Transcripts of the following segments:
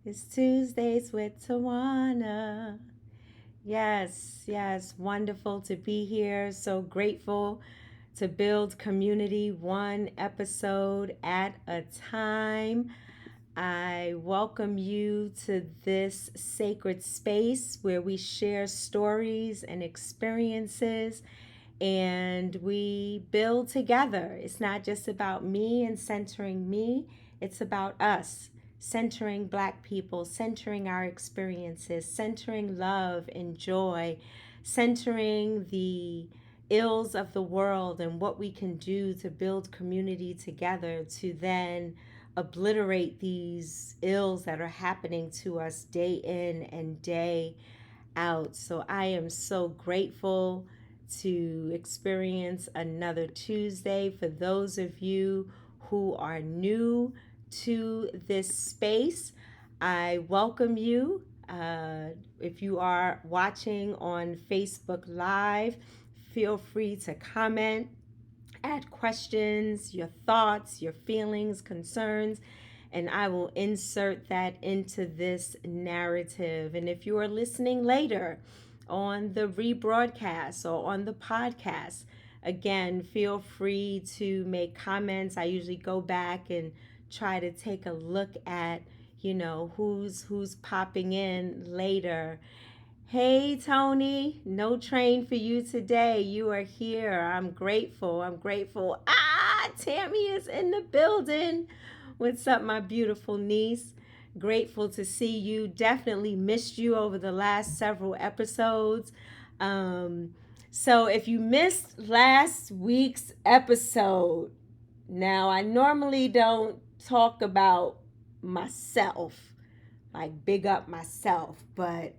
It's Tuesdays with Tawana. Yes, yes, wonderful to be here. So grateful to build community one episode at a time. I welcome you to this sacred space where we share stories and experiences and we build together. It's not just about me and centering me, it's about us, centering Black people, centering our experiences, centering love and joy, centering the ills of the world and what we can do to build community together to then obliterate these ills that are happening to us day in and day out. So I am so grateful to experience another Tuesday. For those of you who are new to this space, I welcome you. If you are watching on Facebook Live, feel free to comment, add questions, your thoughts, your feelings, concerns, and I will insert that into this narrative. And if you are listening later on the rebroadcast or on the podcast, again, feel free to make comments. I usually go back and try to take a look at, who's popping in later. Hey Tony, no train for you today. You are here. I'm grateful. I'm grateful. Tammy is in the building. What's up, my beautiful niece? Grateful to see you. Definitely missed you over the last several episodes. Um, so if you missed last week's episode, now I normally don't talk about myself, like big up myself, but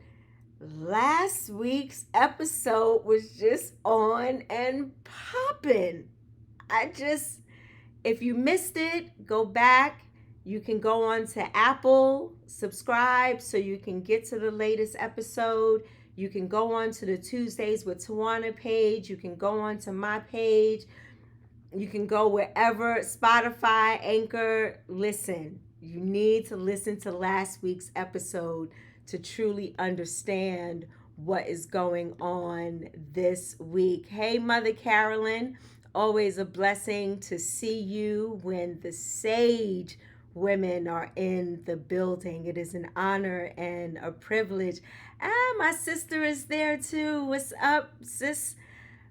last week's episode was just on and popping. If you missed it, go back. You can go on to Apple, subscribe so you can get to the latest episode. You can go on to the Tuesdays with Tawana page. You can go on to my page. You can go wherever, Spotify, Anchor. Listen, you need to listen to last week's episode to truly understand what is going on this week. Hey, Mother Carolyn, always a blessing to see you when the Sage women are in the building. It is an honor and a privilege. My sister is there too. What's up, sis?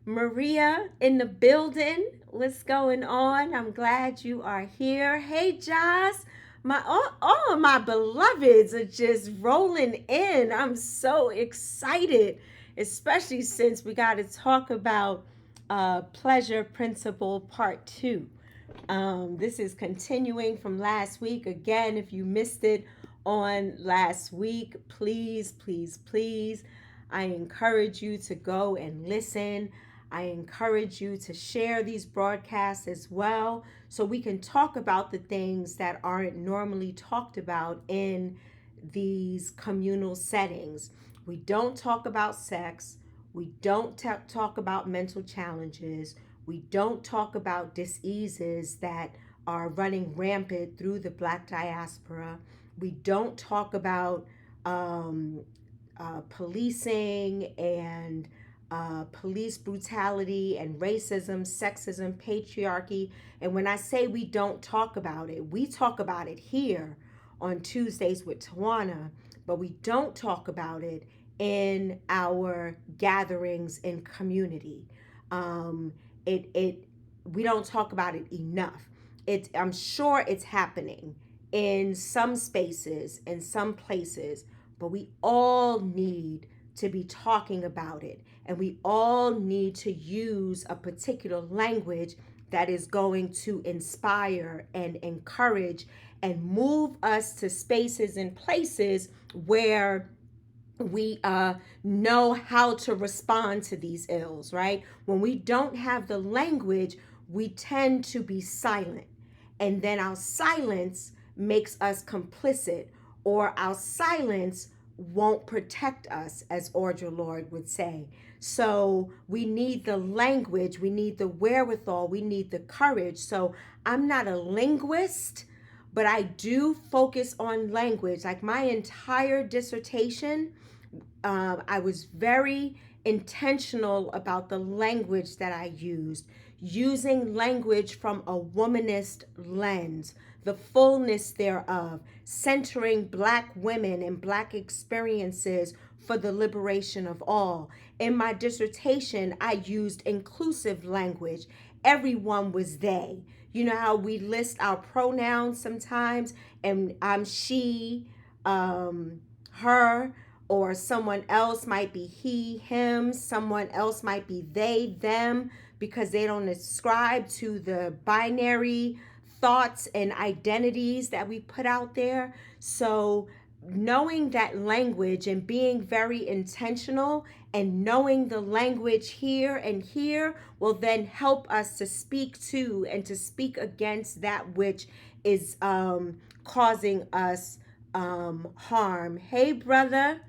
Maria in the building. What's going on? I'm glad you are here. Hey, Joss. All of my beloveds are just rolling in. I'm so excited, especially since we got to talk about Pleasure Principle Part 2. This is continuing from last week. Again, if you missed it on last week, please, please, please, I encourage you to go and listen. I encourage you to share these broadcasts as well so we can talk about the things that aren't normally talked about in these communal settings. We don't talk about sex. We don't talk about mental challenges. We don't talk about diseases that are running rampant through the Black diaspora. We don't talk about policing and police brutality and racism, sexism, patriarchy. And when I say we don't talk about it, we talk about it here on Tuesdays with Tawana, but we don't talk about it in our gatherings in community. Um, it we don't talk about it enough. I'm sure it's happening in some spaces, in some places, but we all need to be talking about it. And we all need to use a particular language that is going to inspire and encourage and move us to spaces and places where we know how to respond to these ills, right? When we don't have the language, we tend to be silent. And then our silence makes us complicit, or our silence won't protect us, as Audre Lorde would say. So we need the language, we need the wherewithal, we need the courage. So I'm not a linguist, but I do focus on language. Like my entire dissertation, I was very intentional about the language that I used, using language from a womanist lens, the fullness thereof, centering Black women and Black experiences for the liberation of all. In my dissertation, I used inclusive language. Everyone was they. You know how we list our pronouns sometimes, and I'm she, her, or someone else might be he, him, someone else might be they, them, because they don't ascribe to the binary thoughts and identities that we put out there. So, knowing that language and being very intentional and knowing the language here and here will then help us to speak to and to speak against that which is causing us harm. Hey, brother.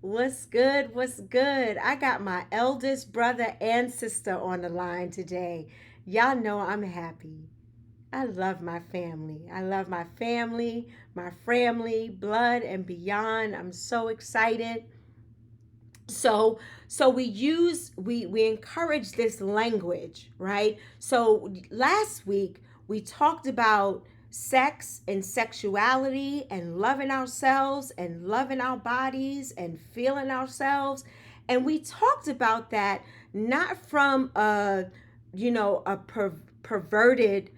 What's good? What's good? I got my eldest brother and sister on the line today. Y'all know I'm happy. I love my family. I love my family, blood and beyond. I'm so excited. So we encourage this language, right? So last week we talked about sex and sexuality and loving ourselves and loving our bodies and feeling ourselves, and we talked about that not from a perverted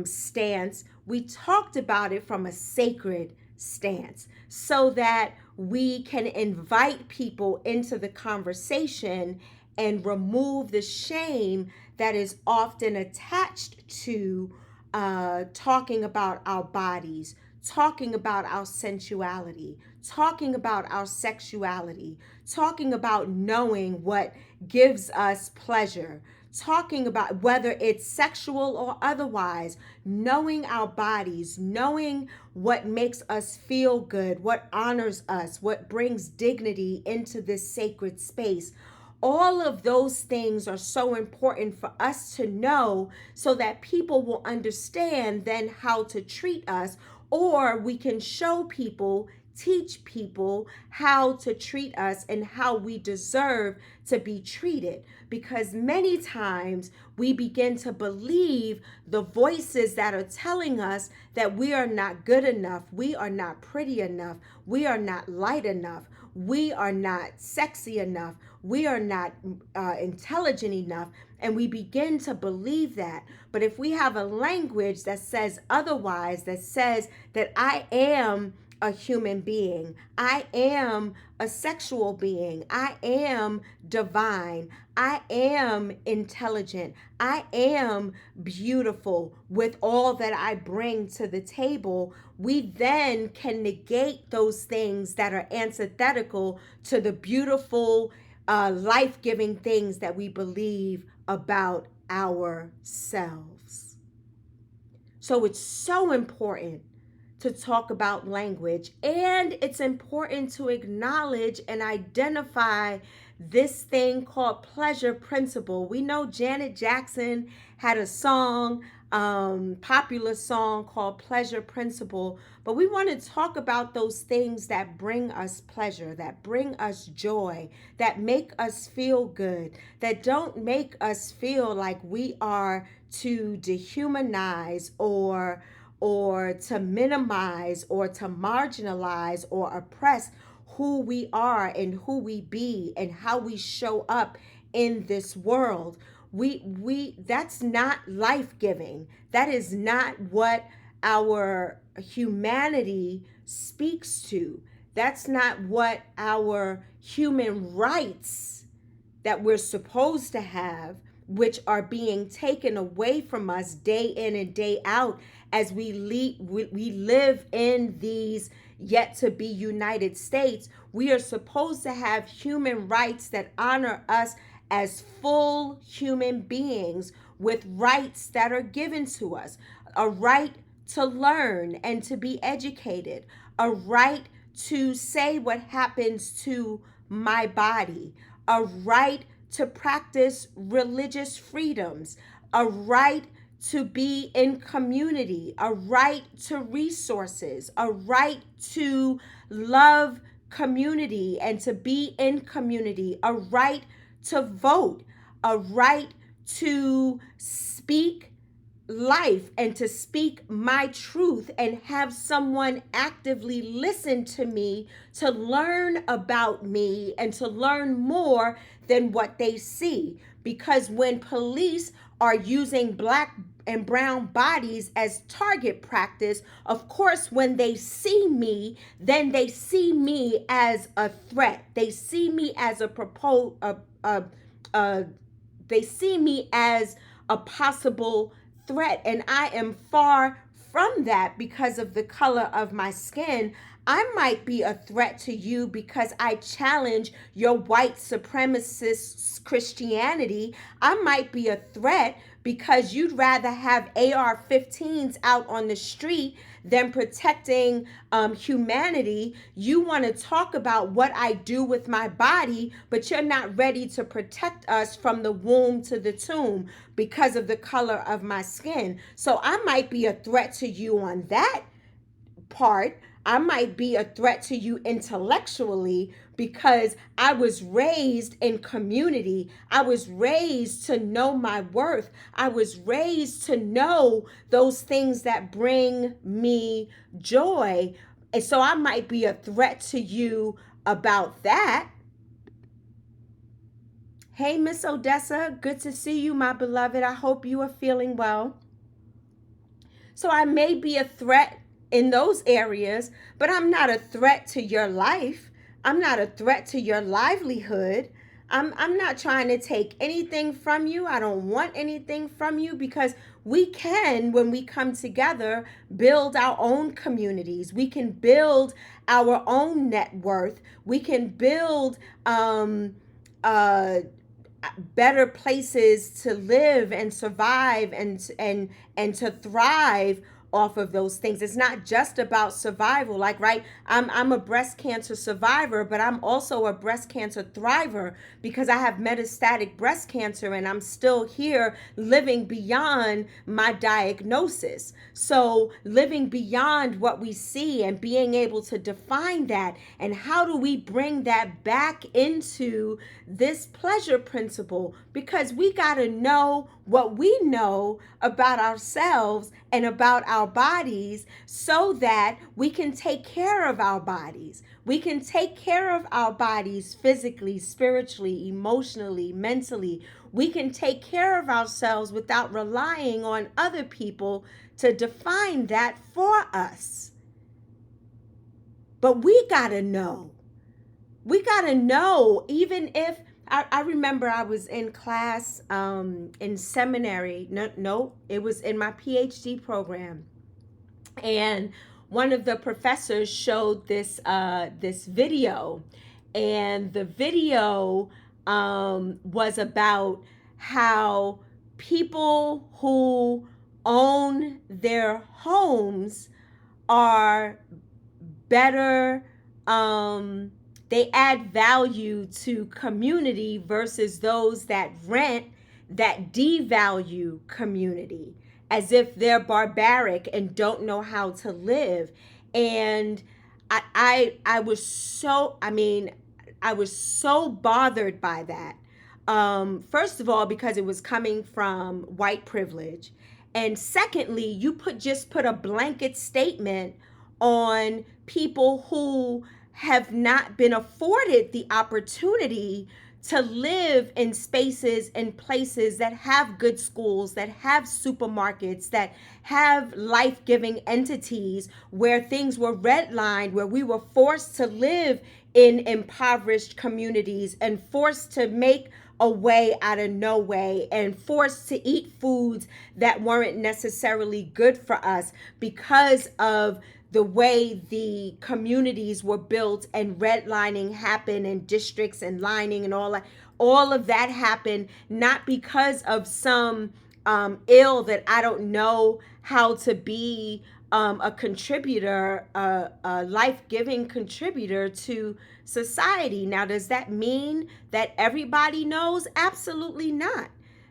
stance. We talked about it from a sacred stance so that we can invite people into the conversation and remove the shame that is often attached to talking about our bodies, talking about our sensuality, talking about our sexuality, talking about knowing what gives us pleasure, talking about whether it's sexual or otherwise, knowing our bodies, knowing what makes us feel good, what honors us, what brings dignity into this sacred space. All of those things are so important for us to know so that people will understand then how to treat us, or we can show people, teach people how to treat us and how we deserve to be treated. Because many times we begin to believe the voices that are telling us that we are not good enough, we are not pretty enough, we are not light enough, we are not sexy enough, we are not intelligent enough, and we begin to believe that. But if we have a language that says otherwise, that says that I am a human being, I am a sexual being, I am divine, I am intelligent, I am beautiful with all that I bring to the table, we then can negate those things that are antithetical to the beautiful, life-giving things that we believe about ourselves. So it's so important to talk about language, and it's important to acknowledge and identify this thing called pleasure principle. We know Janet Jackson had a song, popular song called Pleasure Principle, but we want to talk about those things that bring us pleasure, that bring us joy, that make us feel good, that don't make us feel like we are to dehumanize or to minimize or to marginalize or oppress who we are and who we be and how we show up in this world. We that's not life-giving. That is not what our humanity speaks to. That's not what our human rights that we're supposed to have, which are being taken away from us day in and day out as we live in these yet to be United States. We are supposed to have human rights that honor us as full human beings with rights that are given to us. A right to learn and to be educated, a right to say what happens to my body, a right to practice religious freedoms, a right to be in community, a right to resources, a right to love community and to be in community, a right to vote, a right to speak life and to speak my truth and have someone actively listen to me, to learn about me and to learn more than what they see. Because when police are using black and brown bodies as target practice, of course, when they see me, then they see me as a threat. They see me as they see me as a possible threat. And I am far from that because of the color of my skin. I might be a threat to you because I challenge your white supremacist Christianity. I might be a threat because you'd rather have AR-15s out on the street than protecting humanity. You want to talk about what I do with my body, but you're not ready to protect us from the womb to the tomb because of the color of my skin. So I might be a threat to you on that part. I might be a threat to you intellectually because I was raised in community. I was raised to know my worth. I was raised to know those things that bring me joy. And so I might be a threat to you about that. Hey, Miss Odessa, good to see you, my beloved. I hope you are feeling well. So I may be a threat in those areas, but I'm not a threat to your life. I'm not a threat to your livelihood. I'm not trying to take anything from you. I don't want anything from you because we can, when we come together, build our own communities. We can build our own net worth. We can build better places to live and survive and to thrive off of those things. It's not just about survival. Like, right, I'm a breast cancer survivor, but I'm also a breast cancer thriver because I have metastatic breast cancer and I'm still here living beyond my diagnosis. So living beyond what we see and being able to define that, and how do we bring that back into this pleasure principle? Because we got to know what we know about ourselves and about our bodies so that we can take care of our bodies. We can take care of our bodies physically, spiritually, emotionally, mentally. We can take care of ourselves without relying on other people to define that for us. But we got to know. We got to know, even if I remember I was in class in seminary. No, it was in my PhD program. And one of the professors showed this video. And the video was about how people who own their homes are better, they add value to community versus those that rent, that devalue community, as if they're barbaric and don't know how to live. And I was so, I was so bothered by that. First of all, because it was coming from white privilege. And secondly, you just put a blanket statement on people who have not been afforded the opportunity to live in spaces and places that have good schools, that have supermarkets, that have life-giving entities, where things were redlined, where we were forced to live in impoverished communities and forced to make a way out of no way and forced to eat foods that weren't necessarily good for us because of the way the communities were built and redlining happened and districts and lining and all of that happened, not because of some ill that I don't know how to be a contributor, a life-giving contributor to society. Now, does that mean that everybody knows? Absolutely not.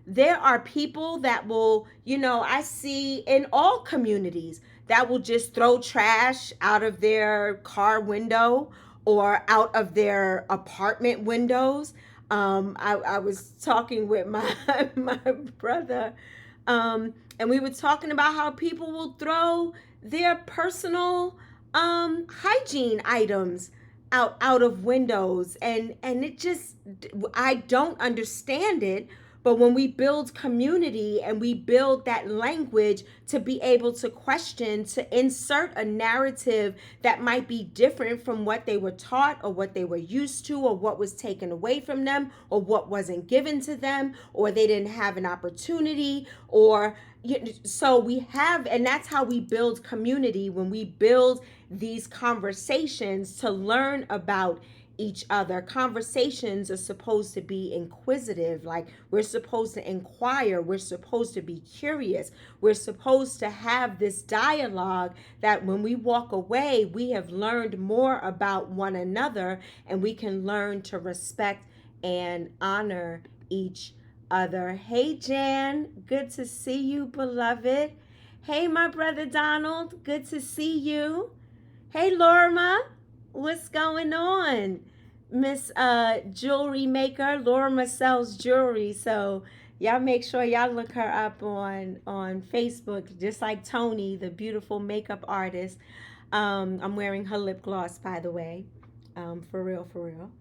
there are people that will, I see in all communities that will just throw trash out of their car window or out of their apartment windows. I was talking with my my brother, and we were talking about how people will throw their personal hygiene items out of windows, and it just, I don't understand it. But when we build community and we build that language to be able to question, to insert a narrative that might be different from what they were taught or what they were used to or what was taken away from them or what wasn't given to them or they didn't have an opportunity, or so we have, and that's how we build community, when we build these conversations to learn about each other. Conversations are supposed to be inquisitive, like we're supposed to inquire, we're supposed to be curious, we're supposed to have this dialogue that when we walk away, we have learned more about one another and we can learn to respect and honor each other. Hey Jan, good to see you, beloved. Hey my brother Donald, good to see you. Hey Lorma, what's going on? Miss Jewelry Maker, Lorma sells jewelry, so y'all make sure y'all look her up on Facebook, just like Tony, the beautiful makeup artist. I'm wearing her lip gloss, by the way. For real, for real.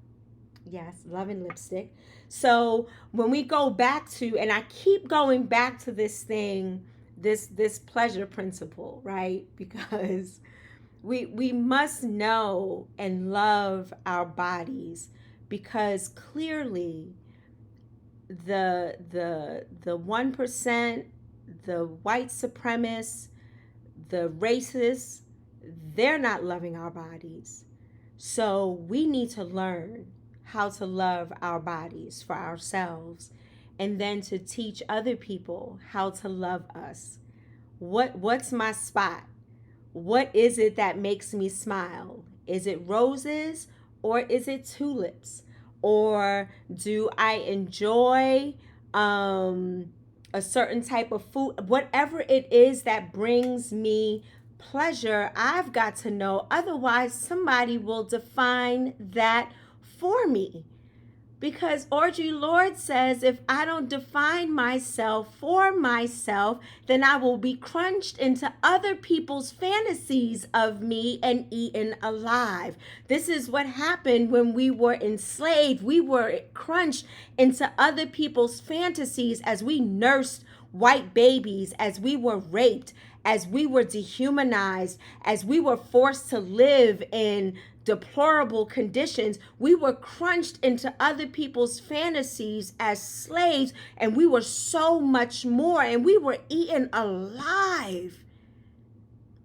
Yes, loving lipstick. So when we go back to, and I keep going back to this thing, this pleasure principle, right? Because we must know and love our bodies, because clearly the 1%, the white supremacists, the racists, they're not loving our bodies. So we need to learn how to love our bodies for ourselves, and then to teach other people how to love us. What's my spot? What is it that makes me smile? Is it roses or is it tulips? Or do I enjoy a certain type of food? Whatever it is that brings me pleasure, I've got to know. Otherwise, somebody will define that for me. Because Audre Lorde says, if I don't define myself for myself, then I will be crunched into other people's fantasies of me and eaten alive. This is what happened when we were enslaved. We were crunched into other people's fantasies as we nursed white babies, as we were raped, as we were dehumanized, as we were forced to live in deplorable conditions. We were crunched into other people's fantasies as slaves, and we were so much more, and we were eaten alive.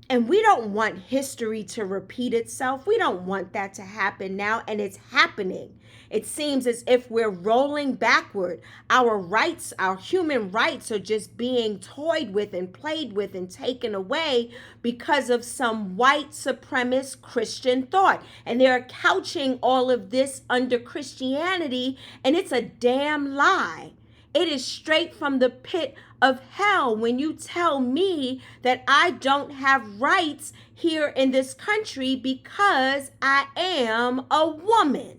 And we don't want history to repeat itself. We don't want that to happen now, and it's happening. It seems as if we're rolling backward. Our rights, our human rights, are just being toyed with and played with and taken away because of some white supremacist Christian thought. And they're couching all of this under Christianity, and it's a damn lie. It is straight from the pit of hell when you tell me that I don't have rights here in this country because I am a woman.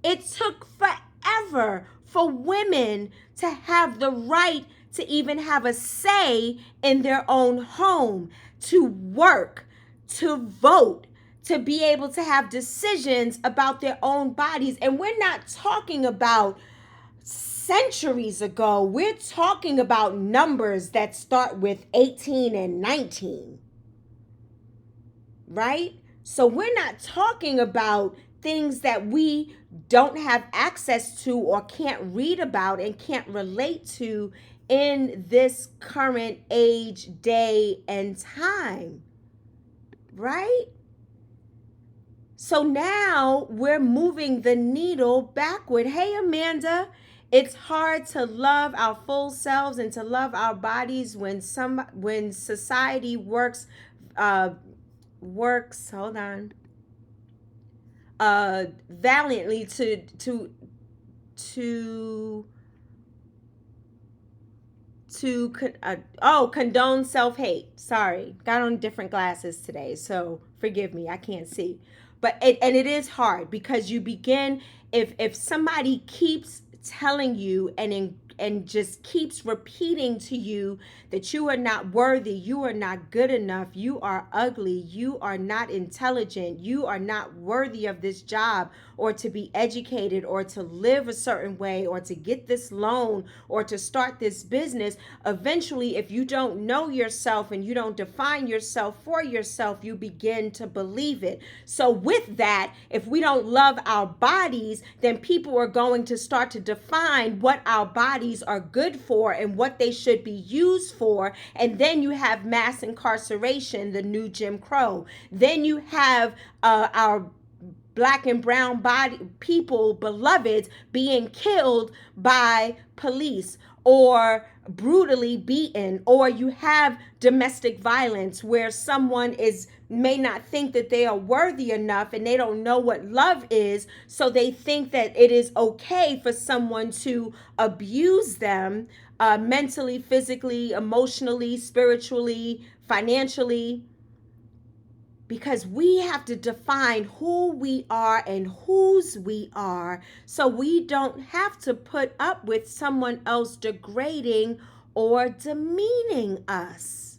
It took forever for women to have the right to even have a say in their own home, to work, to vote, to be able to have decisions about their own bodies. And we're not talking about centuries ago. We're talking about numbers that start with 18 and 19, right? So we're not talking about things that we don't have access to or can't read about and can't relate to in this current age, day, and time, right? So now we're moving the needle backward. Hey, Amanda, it's hard to love our full selves and to love our bodies when society works hold on, valiantly to condone self-hate. Sorry, got on different glasses today, so forgive me, I can't see. But it is hard because you begin, if somebody keeps telling you and just keeps repeating to you that you are not worthy, you are not good enough, you are ugly, you are not intelligent, you are not worthy of this job, or to be educated, or to live a certain way, or to get this loan, or to start this business. Eventually, if you don't know yourself and you don't define yourself for yourself, you begin to believe it. So with that, if we don't love our bodies, then people are going to start to define what our bodies are good for and what they should be used for. And then you have mass incarceration, the new Jim Crow. Then you have our Black and brown body people, beloveds, being killed by police or brutally beaten, or you have domestic violence where someone may not think that they are worthy enough and they don't know what love is, so they think that it is okay for someone to abuse them mentally, physically, emotionally, spiritually, financially, because we have to define who we are and whose we are, so we don't have to put up with someone else degrading or demeaning us.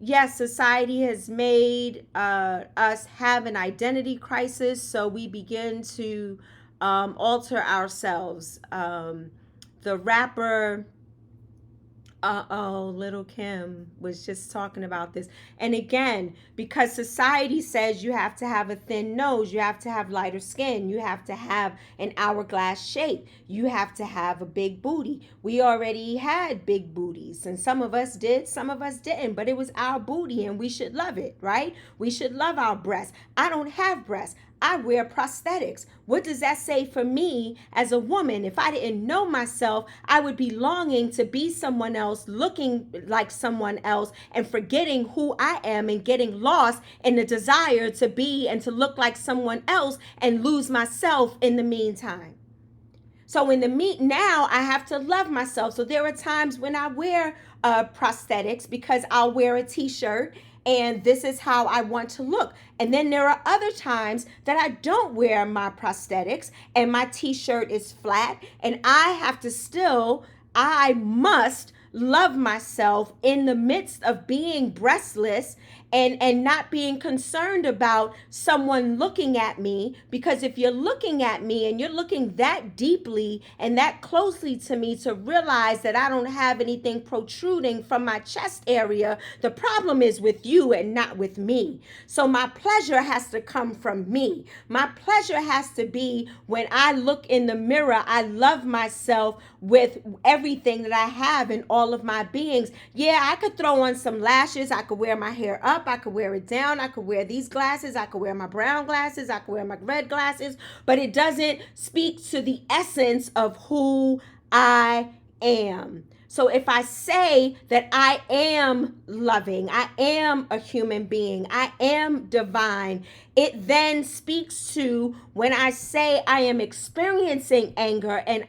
Yes, society has made us have an identity crisis, so we begin to alter ourselves. The rapper Little Kim was just talking about this. And again, because society says you have to have a thin nose, you have to have lighter skin, you have to have an hourglass shape, you have to have a big booty. We already had big booties, and some of us did, some of us didn't, but it was our booty and we should love it, right? We should love our breasts. I don't have breasts. I wear prosthetics. What does that say for me as a woman? If I didn't know myself, I would be longing to be someone else, looking like someone else, and forgetting who I am and getting lost in the desire to be and to look like someone else and lose myself in the meantime. So now I have to love myself. So there are times when I wear prosthetics because I'll wear a t-shirt and this is how I want to look. And then there are other times that I don't wear my prosthetics and my t-shirt is flat, and I must love myself in the midst of being breastless and not being concerned about someone looking at me. Because if you're looking at me and you're looking that deeply and that closely to me to realize that I don't have anything protruding from my chest area, the problem is with you and not with me. So my pleasure has to come from me. My pleasure has to be when I look in the mirror, I love myself with everything that I have in all of my beings. Yeah, I could throw on some lashes, I could wear my hair up, I could wear it down, I could wear these glasses, I could wear my brown glasses, I could wear my red glasses, but it doesn't speak to the essence of who I am. So if I say that I am loving, I am a human being, I am divine, it then speaks to when I say I am experiencing anger and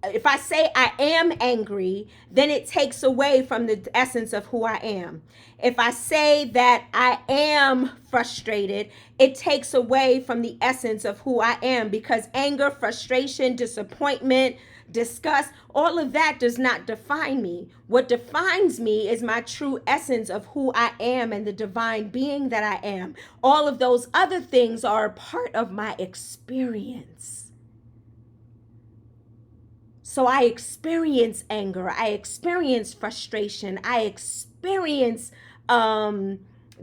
if I say I am angry, then it takes away from the essence of who I am. If I say that I am frustrated, it takes away from the essence of who I am, because anger, frustration, disappointment, disgust, all of that does not define me. What defines me is my true essence of who I am and the divine being that I am. All of those other things are a part of my experience. So I experience anger, I experience frustration, I experience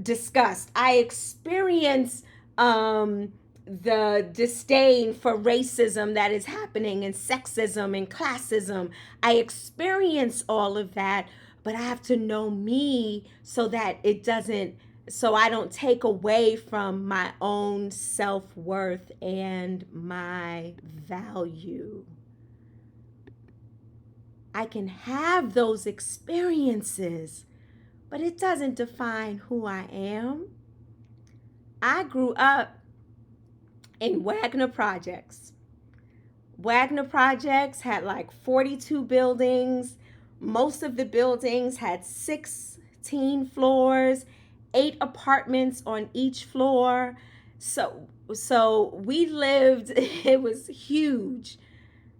disgust, I experience the disdain for racism that is happening, and sexism and classism. I experience all of that, but I have to know me so that so I don't take away from my own self-worth and my value. I can have those experiences, but it doesn't define who I am. I grew up in Wagner Projects. Wagner Projects had like 42 buildings. Most of the buildings had 16 floors, 8 apartments on each floor. So we lived, it was huge,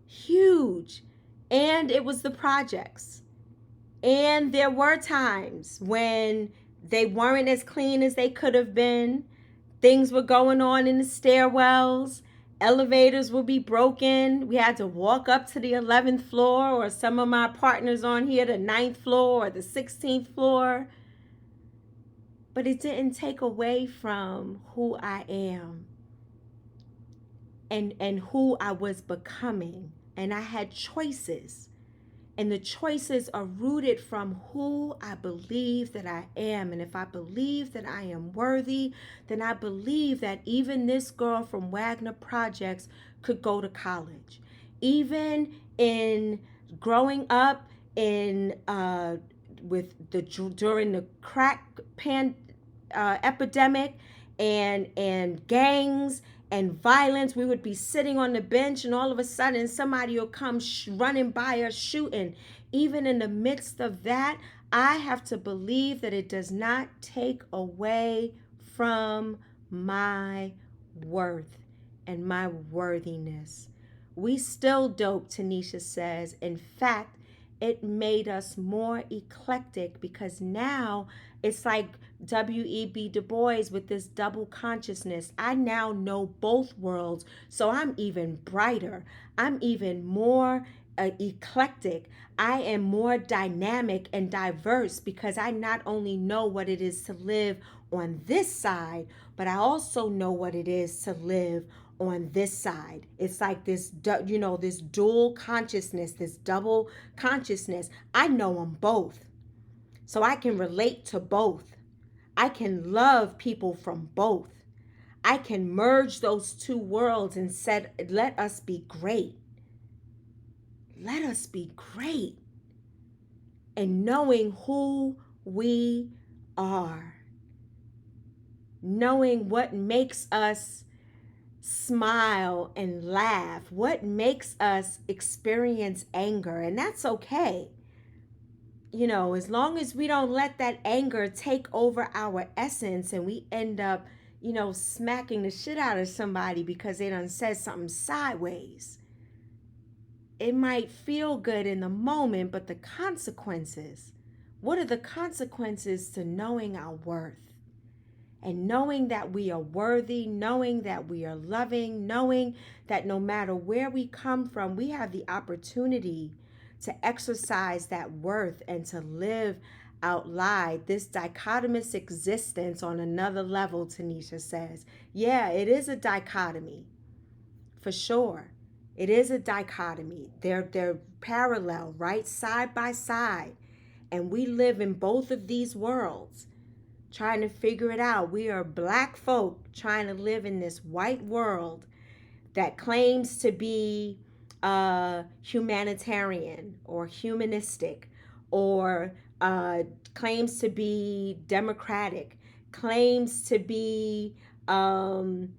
huge. And it was the projects. And there were times when they weren't as clean as they could have been. Things were going on in the stairwells. Elevators would be broken. We had to walk up to the 11th floor, or some of my partners on here, the 9th floor or the 16th floor. But it didn't take away from who I am and who I was becoming. And I had choices. And the choices are rooted from who I believe that I am. And if I believe that I am worthy, then I believe that even this girl from Wagner Projects could go to college. Even in growing up in during the crack epidemic and gangs and violence, we would be sitting on the bench and all of a sudden somebody will come running by us shooting. Even in the midst of that, I have to believe that it does not take away from my worth and my worthiness. We still dope, Tanisha says. In fact, it made us more eclectic because now it's like W.E.B. Du Bois with this double consciousness. I now know both worlds, so I'm even brighter. I'm even more eclectic. I am more dynamic and diverse because I not only know what it is to live on this side, but I also know what it is to live on this side. It's like this, this dual consciousness, this double consciousness. I know them both. So I can relate to both. I can love people from both. I can merge those two worlds and said, let us be great. Let us be great. And knowing who we are. Knowing what makes us smile and laugh. What makes us experience anger. And that's okay. As long as we don't let that anger take over our essence and we end up, smacking the shit out of somebody because they done said something sideways. It might feel good in the moment, but the consequences, what are the consequences to knowing our worth? And knowing that we are worthy, knowing that we are loving, knowing that no matter where we come from, we have the opportunity to exercise that worth and to live out loud this dichotomous existence on another level, Tanisha says. Yeah, it is a dichotomy, for sure. It is a dichotomy. They're parallel, right? Side by side. And we live in both of these worlds, trying to figure it out. We are Black folk trying to live in this white world that claims to be humanitarian or humanistic, or claims to be democratic, claims to be, when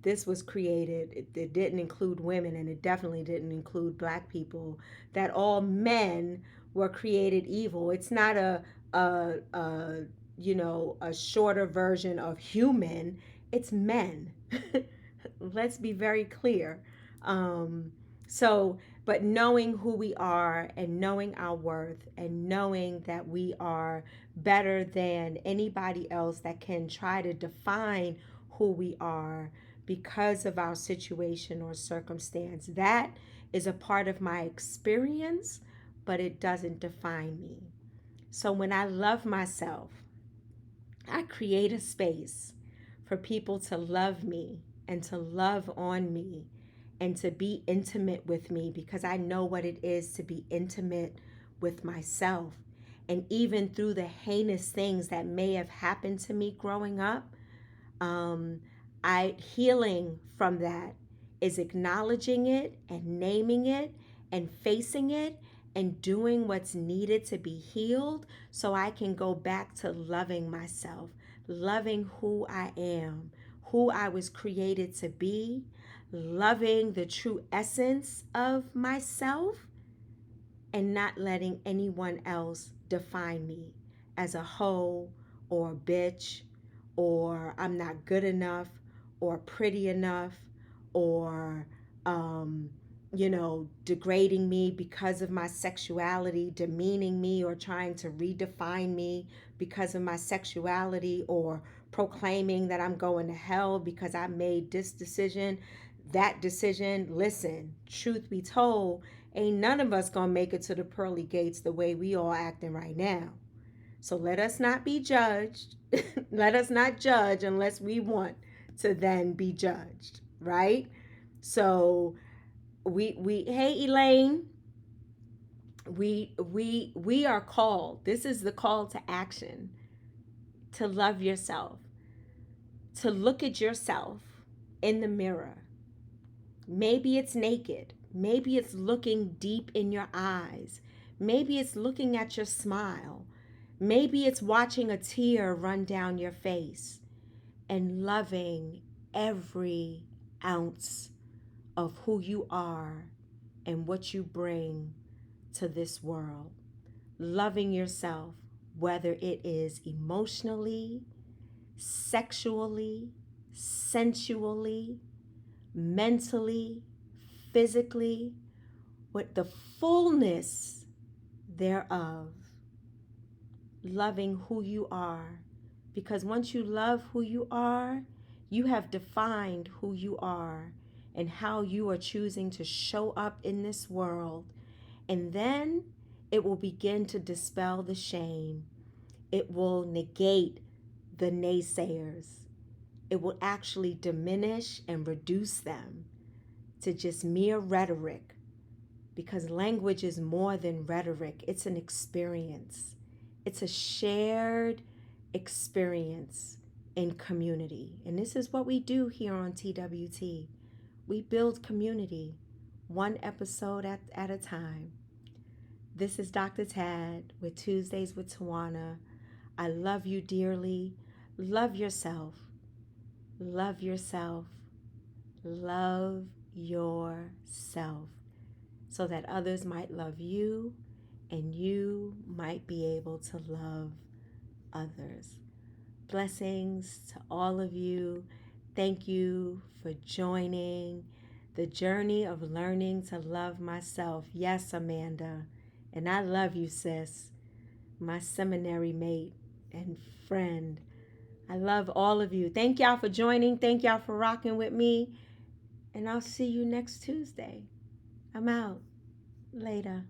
this was created, it didn't include women, and it definitely didn't include Black people, that all men were created evil. It's not a shorter version of human. It's men. Let's be very clear. But knowing who we are and knowing our worth and knowing that we are better than anybody else that can try to define who we are because of our situation or circumstance, that is a part of my experience, but it doesn't define me. So when I love myself, I create a space for people to love me and to love on me and to be intimate with me, because I know what it is to be intimate with myself. And even through the heinous things that may have happened to me growing up, healing from that is acknowledging it and naming it and facing it and doing what's needed to be healed so I can go back to loving myself, loving who I am, who I was created to be, loving the true essence of myself, and not letting anyone else define me as a hoe or a bitch, or I'm not good enough or pretty enough, or degrading me because of my sexuality, demeaning me, or trying to redefine me because of my sexuality, or proclaiming that I'm going to hell because I made this decision, that decision. Listen, truth be told, ain't none of us gonna make it to the pearly gates the way we all acting right now. So let us not be judged. Let us not judge unless we want to then be judged, right? So we hey Elaine, we are called. This is the call to action, to love yourself, to look at yourself in the mirror. Maybe it's naked. Maybe it's looking deep in your eyes. Maybe it's looking at your smile. Maybe it's watching a tear run down your face and loving every ounce of who you are and what you bring to this world. Loving yourself, whether it is emotionally, sexually, sensually, mentally, physically, with the fullness thereof. Loving who you are. Because once you love who you are, you have defined who you are and how you are choosing to show up in this world. And then it will begin to dispel the shame. It will negate the naysayers. It will actually diminish and reduce them to just mere rhetoric, because language is more than rhetoric. It's an experience. It's a shared experience in community. And this is what we do here on TWT. We build community one episode at a time. This is Dr. Tad with Tuesdays with Tawana. I love you dearly. Love yourself. Love yourself. Love yourself so that others might love you and you might be able to love others. Blessings to all of you. Thank you for joining the journey of learning to love myself. Yes, Amanda. And I love you, sis, my seminary mate and friend. I love all of you. Thank y'all for joining. Thank y'all for rocking with me. And I'll see you next Tuesday. I'm out. Later.